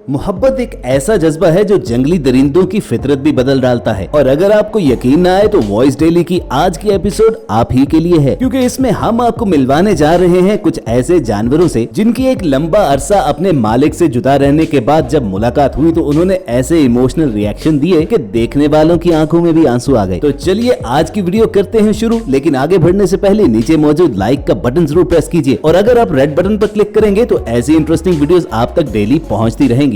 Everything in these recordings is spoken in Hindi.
मोहब्बत एक ऐसा जज्बा है जो जंगली दरिंदों की फितरत भी बदल डालता है। और अगर आपको यकीन ना आए तो वॉइस डेली की आज की एपिसोड आप ही के लिए है, क्योंकि इसमें हम आपको मिलवाने जा रहे हैं कुछ ऐसे जानवरों से जिनकी एक लंबा अरसा अपने मालिक से जुदा रहने के बाद जब मुलाकात हुई तो उन्होंने ऐसे इमोशनल रिएक्शन दिए कि देखने वालों की आंखों में भी आंसू आ गए। तो चलिए आज की वीडियो करते हैं शुरू, लेकिन आगे बढ़ने से पहले नीचे मौजूद लाइक का बटन जरूर प्रेस कीजिए और अगर आप रेड बटन पर क्लिक करेंगे तो ऐसी इंटरेस्टिंग वीडियोस आप तक डेली पहुंचती रहेंगी।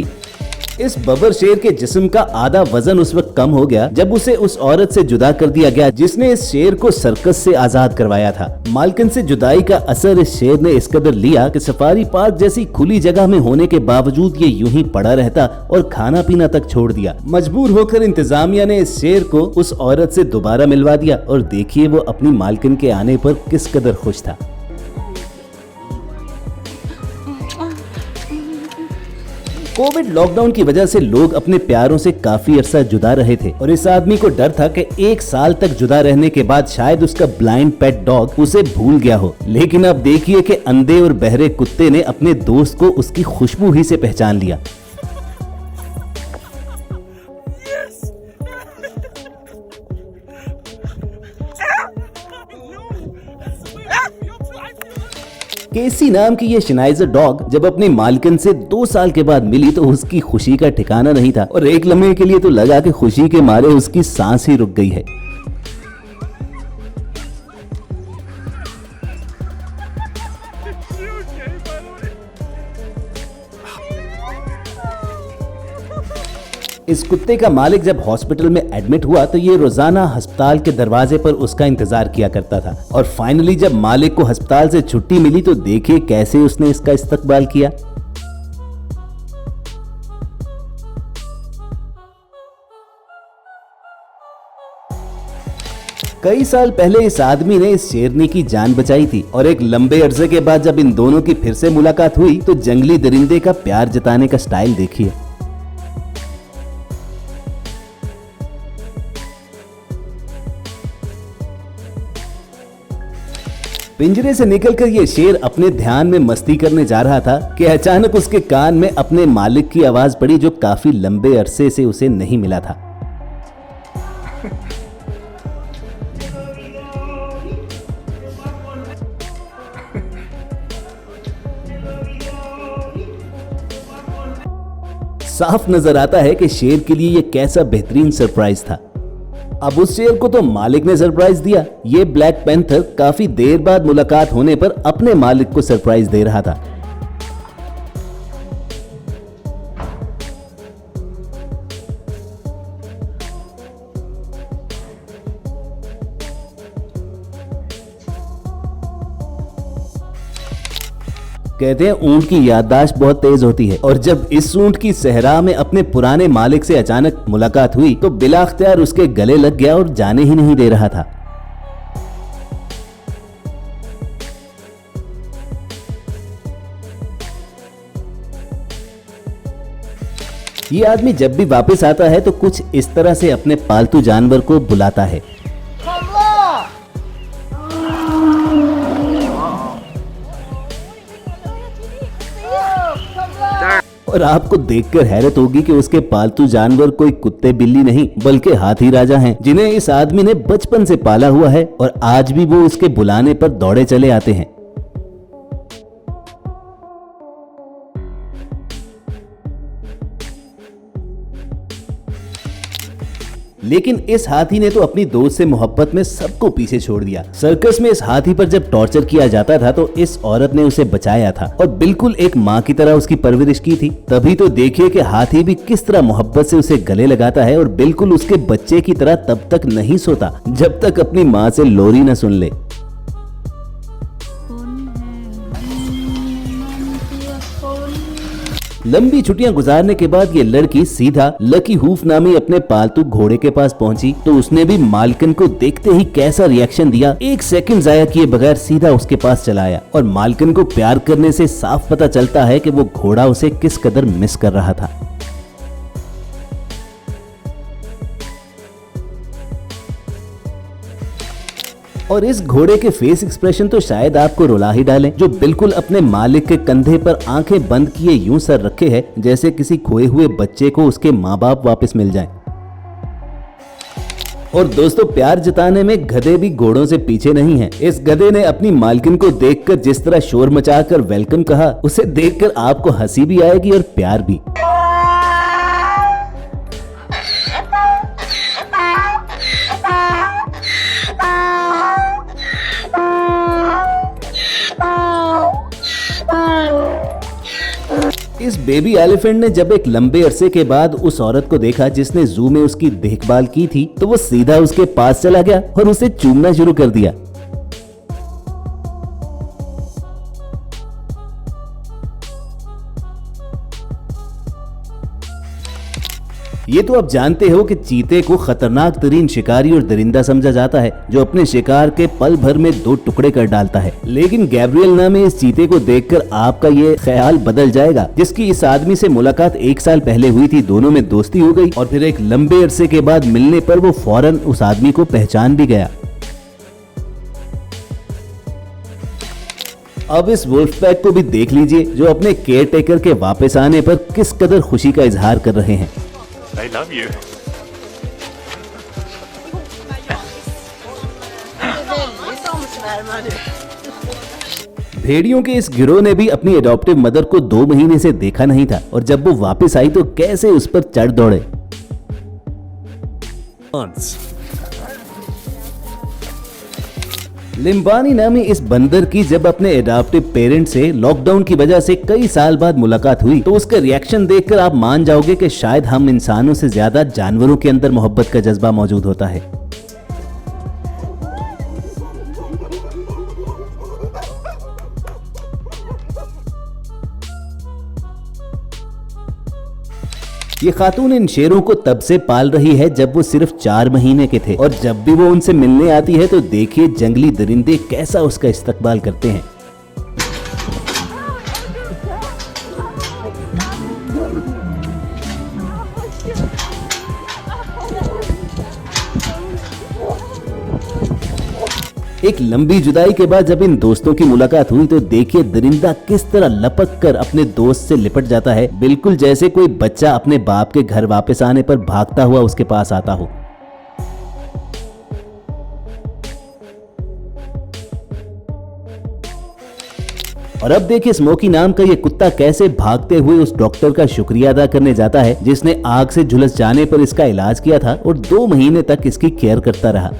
इस बबर शेर के जिस्म का आधा वजन उस वक्त कम हो गया जब उसे उस औरत से जुदा कर दिया गया जिसने इस शेर को सर्कस से आजाद करवाया था। मालकिन से जुदाई का असर इस शेर ने इस कदर लिया कि सफारी पार्क जैसी खुली जगह में होने के बावजूद ये यूं ही पड़ा रहता और खाना पीना तक छोड़ दिया। मजबूर होकर इंतजामिया ने इस शेर को उस औरत से दोबारा मिलवा दिया और देखिए वो अपनी मालकिन के आने पर किस कदर खुश था। कोविड लॉकडाउन की वजह से लोग अपने प्यारों से काफी अरसा जुदा रहे थे और इस आदमी को डर था कि 1 साल तक जुदा रहने के बाद शायद उसका ब्लाइंड पेट डॉग उसे भूल गया हो। लेकिन अब देखिए कि अंधे और बहरे कुत्ते ने अपने दोस्त को उसकी खुशबू ही से पहचान लिया। केसी नाम की ये शनाइजर डॉग जब अपनी मालकिन से 2 साल के बाद मिली तो उसकी खुशी का ठिकाना नहीं था और एक लम्हे के लिए तो लगा कि खुशी के मारे उसकी सांस ही रुक गई है। इस कुत्ते का मालिक जब हॉस्पिटल में एडमिट हुआ तो ये रोजाना अस्पताल के दरवाजे पर उसका इंतजार किया करता था और फाइनली जब मालिक को अस्पताल से छुट्टी मिली तो देखिए कैसे उसने इसका इस्तकबाल किया। कई साल पहले इस आदमी ने इस शेरनी की जान बचाई थी और एक लंबे अरसे के बाद जब इन दोनों की फिर से मुलाकात हुई तो जंगली दरिंदे का प्यार जताने का स्टाइल देखिए। पिंजरे से निकलकर ये शेर अपने ध्यान में मस्ती करने जा रहा था कि अचानक उसके कान में अपने मालिक की आवाज पड़ी जो काफी लंबे अरसे से उसे नहीं मिला था। साफ नजर आता है कि शेर के लिए ये कैसा बेहतरीन सरप्राइज था। अब उस शेर को तो मालिक ने सरप्राइज दिया, ये ब्लैक पैंथर काफी देर बाद मुलाकात होने पर अपने मालिक को सरप्राइज दे रहा था। कहते हैं ऊंट की याददाश्त बहुत तेज होती है और जब इस ऊंट की सहरा में अपने पुराने मालिक से अचानक मुलाकात हुई तो बिलाख्तियार उसके गले लग गया और जाने ही नहीं दे रहा था। ये आदमी जब भी वापस आता है तो कुछ इस तरह से अपने पालतू जानवर को बुलाता है। और आपको देखकर हैरत होगी कि उसके पालतू जानवर कोई कुत्ते बिल्ली नहीं बल्कि हाथी राजा हैं, जिन्हें इस आदमी ने बचपन से पाला हुआ है और आज भी वो उसके बुलाने पर दौड़े चले आते हैं। लेकिन इस हाथी ने तो अपनी दोस्त से मोहब्बत में सबको पीछे छोड़ दिया। सर्कस में इस हाथी पर जब टॉर्चर किया जाता था तो इस औरत ने उसे बचाया था और बिल्कुल एक माँ की तरह उसकी परवरिश की थी। तभी तो देखिए कि हाथी भी किस तरह मोहब्बत से उसे गले लगाता है और बिल्कुल उसके बच्चे की तरह तब तक नहीं सोता जब तक अपनी माँ से लोरी न सुन ले। लंबी छुट्टियां गुजारने के बाद ये लड़की सीधा लकी हूफ नामी अपने पालतू घोड़े के पास पहुंची तो उसने भी मालकिन को देखते ही कैसा रिएक्शन दिया। 1 सेकंड जाया किए बगैर सीधा उसके पास चला आया और मालकिन को प्यार करने से साफ पता चलता है कि वो घोड़ा उसे किस कदर मिस कर रहा था। और इस घोड़े के फेस एक्सप्रेशन तो शायद आपको रुला ही डालें, जो बिल्कुल अपने मालिक के कंधे पर आंखें बंद किए यूं सर रखे है जैसे किसी खोए हुए बच्चे को उसके माँ बाप वापस मिल जाएं। और दोस्तों, प्यार जताने में गधे भी घोड़ों से पीछे नहीं है। इस गधे ने अपनी मालकिन को देखकर जिस तरह शोर मचाकर वेलकम कहा, उसे देखकर आपको हंसी भी आएगी और प्यार भी। इस बेबी एलिफेंट ने जब एक लंबे अरसे के बाद उस औरत को देखा जिसने जू में उसकी देखभाल की थी, तो वो सीधा उसके पास चला गया और उसे चूमना शुरू कर दिया। ये तो आप जानते हो कि चीते को खतरनाक तरीन शिकारी और दरिंदा समझा जाता है, जो अपने शिकार के पल भर में 2 टुकड़े कर डालता है। लेकिन गैब्रियल नामे इस चीते को देखकर आपका ये ख्याल बदल जाएगा, जिसकी इस आदमी से मुलाकात 1 साल पहले हुई थी। दोनों में दोस्ती हो गई और फिर एक लंबे अरसे के बाद मिलने पर वो फौरन उस आदमी को पहचान भी गया। अब इस वुल्फ पैक को भी देख लीजिए, जो अपने केयर टेकर के वापस आने पर किस कदर खुशी का इजहार कर रहे हैं। I love you. भेड़ियों के इस गिरोह ने भी अपनी एडॉप्टिव मदर को 2 महीने से देखा नहीं था, और जब वो वापस आई तो कैसे उस पर चढ़ दौड़े। लिम्बानी नामी इस बंदर की जब अपने एडॉप्टिव पेरेंट से लॉकडाउन की वजह से कई साल बाद मुलाकात हुई, तो उसका रिएक्शन देखकर आप मान जाओगे कि शायद हम इंसानों से ज्यादा जानवरों के अंदर मोहब्बत का जज्बा मौजूद होता है। ये खातून इन शेरों को तब से पाल रही है जब वो सिर्फ 4 महीने के थे, और जब भी वो उनसे मिलने आती है तो देखिए जंगली दरिंदे कैसा उसका इस्तकबाल करते हैं। एक लंबी जुदाई के बाद जब इन दोस्तों की मुलाकात हुई तो देखिए दरिंदा किस तरह लपक कर अपने दोस्त से लिपट जाता है, बिल्कुल जैसे कोई बच्चा अपने बाप के घर वापस आने पर भागता हुआ उसके पास आता हो। और अब देखिए स्मोकी नाम का ये कुत्ता कैसे भागते हुए उस डॉक्टर का शुक्रिया अदा करने जाता है जिसने आग से झुलस जाने पर इसका इलाज किया था और 2 महीने तक इसकी केयर करता रहा।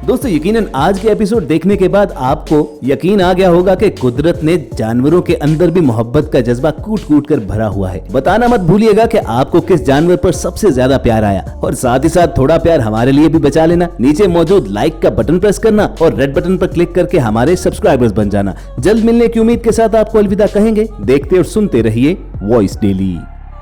दोस्तों, यकीनन आज के एपिसोड देखने के बाद आपको यकीन आ गया होगा कि कुदरत ने जानवरों के अंदर भी मोहब्बत का जज्बा कूट कूट कर भरा हुआ है। बताना मत भूलिएगा कि आपको किस जानवर पर सबसे ज्यादा प्यार आया, और साथ ही साथ थोड़ा प्यार हमारे लिए भी बचा लेना। नीचे मौजूद लाइक का बटन प्रेस करना और रेड बटन पर क्लिक करके हमारे सब्सक्राइबर्स बन जाना। जल्द मिलने की उम्मीद के साथ आपको अलविदा कहेंगे। देखते और सुनते रहिए वॉइस डेली।